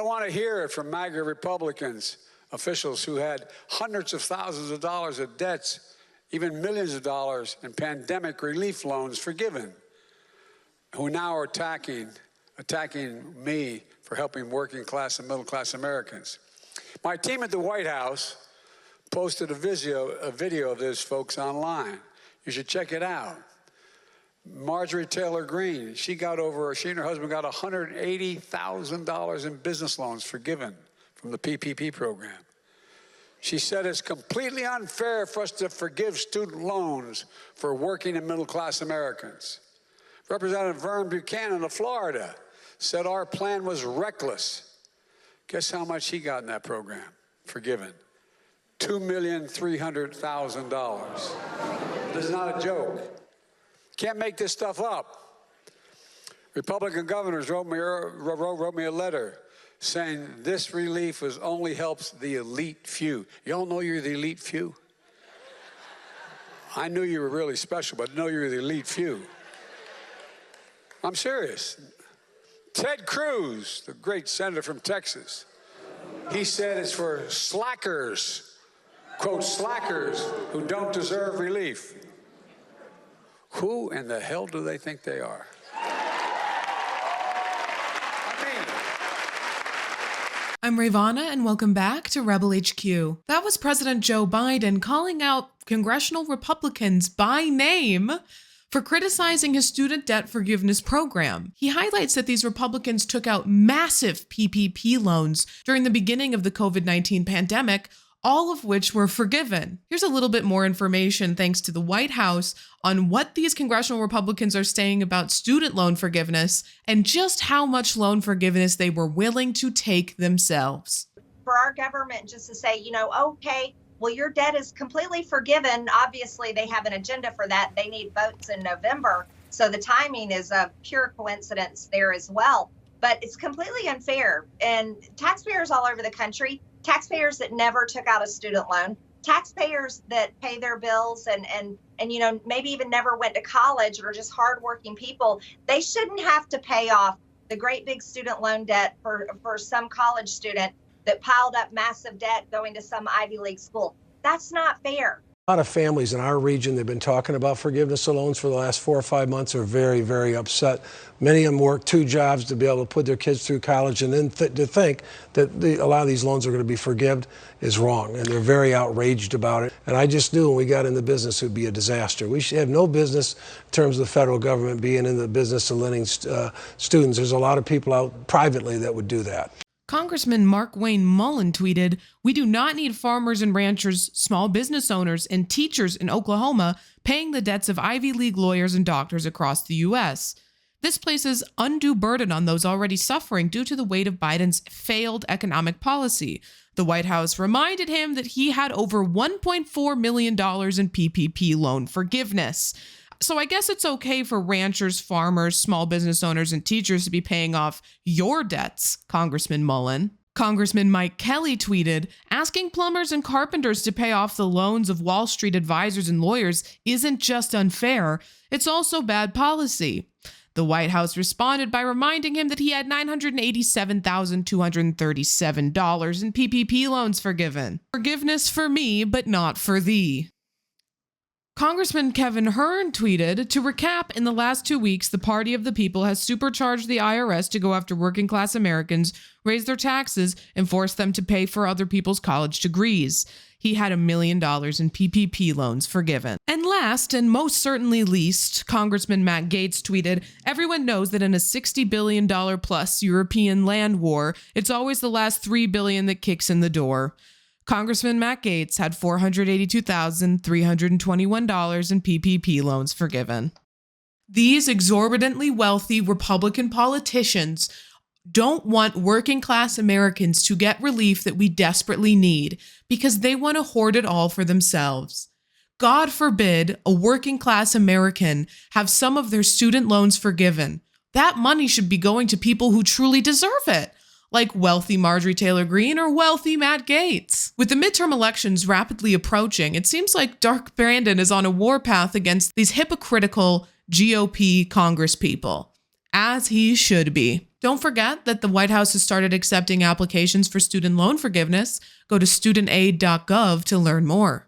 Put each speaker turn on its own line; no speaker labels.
don't want to hear it from MAGA Republicans, officials who had hundreds of thousands of dollars of debts, even millions of dollars in pandemic relief loans forgiven, who now are attacking me for helping working class and middle class Americans. My team at the White House posted a video of this, folks, online. You should check it out. Marjorie Taylor Greene, she and her husband got $180,000 in business loans forgiven from the PPP program. She said it's completely unfair for us to forgive student loans for working and middle-class Americans. Representative Vern Buchanan of Florida said our plan was reckless. Guess how much he got in that program forgiven? $2,300,000. This is not a joke. Can't make this stuff up. Republican governors wrote me a letter saying this relief only helps the elite few. Y'all know you're the elite few? I knew you were really special, but I know you're the elite few. I'm serious. Ted Cruz, the great senator from Texas, he said it's for slackers, quote, slackers who don't deserve relief. Who in the hell do they think they are?
I'm Ravana, and welcome back to Rebel HQ. That was President Joe Biden calling out congressional Republicans by name for criticizing his student debt forgiveness program. He highlights that these Republicans took out massive PPP loans during the beginning of the COVID-19 pandemic, all of which were forgiven. Here's a little bit more information thanks to the White House on what these congressional Republicans are saying about student loan forgiveness and just how much loan forgiveness they were willing to take themselves.
For our government just to say, okay, well, your debt is completely forgiven. Obviously, they have an agenda for that. They need votes in November. So the timing is a pure coincidence there as well. But it's completely unfair. And taxpayers all over the country, taxpayers that never took out a student loan, taxpayers that pay their bills and maybe even never went to college or just hardworking people, they shouldn't have to pay off the great big student loan debt for some college student that piled up massive debt going to some Ivy League school. That's not fair.
A lot of families in our region, they've been talking about forgiveness of loans for the last 4 or 5 months, are very, very upset. Many of them work 2 jobs to be able to put their kids through college, and then to think that a lot of these loans are going to be forgiven is wrong, and they're very outraged about it. And I just knew when we got in the business it would be a disaster. We should have no business in terms of the federal government being in the business of lending students. There's a lot of people out privately that would do that.
Congressman Mark Wayne Mullen tweeted, "We do not need farmers and ranchers, small business owners, and teachers in Oklahoma paying the debts of Ivy League lawyers and doctors across the U.S. This places undue burden on those already suffering due to the weight of Biden's failed economic policy." The White House reminded him that he had over $1.4 million in PPP loan forgiveness. So I guess it's okay for ranchers, farmers, small business owners, and teachers to be paying off your debts, Congressman Mullen. Congressman Mike Kelly tweeted, "Asking plumbers and carpenters to pay off the loans of Wall Street advisors and lawyers isn't just unfair, it's also bad policy." The White House responded by reminding him that he had $987,237 in PPP loans forgiven. Forgiveness for me, but not for thee. Congressman Kevin Hern tweeted, "To recap, in the last 2 weeks, the Party of the People has supercharged the IRS to go after working class Americans, raise their taxes, and force them to pay for other people's college degrees." He had $1 million in PPP loans forgiven. And last, and most certainly least, Congressman Matt Gaetz tweeted, "Everyone knows that in a $60 billion plus European land war, it's always the last $3 billion that kicks in the door." Congressman Matt Gaetz had $482,321 in PPP loans forgiven. These exorbitantly wealthy Republican politicians don't want working class Americans to get relief that we desperately need because they want to hoard it all for themselves. God forbid a working class American have some of their student loans forgiven. That money should be going to people who truly deserve it, like wealthy Marjorie Taylor Greene or wealthy Matt Gaetz. With the midterm elections rapidly approaching, it seems like Dark Brandon is on a warpath against these hypocritical GOP Congress people. as he should be. Don't forget that the White House has started accepting applications for student loan forgiveness. Go to studentaid.gov to learn more.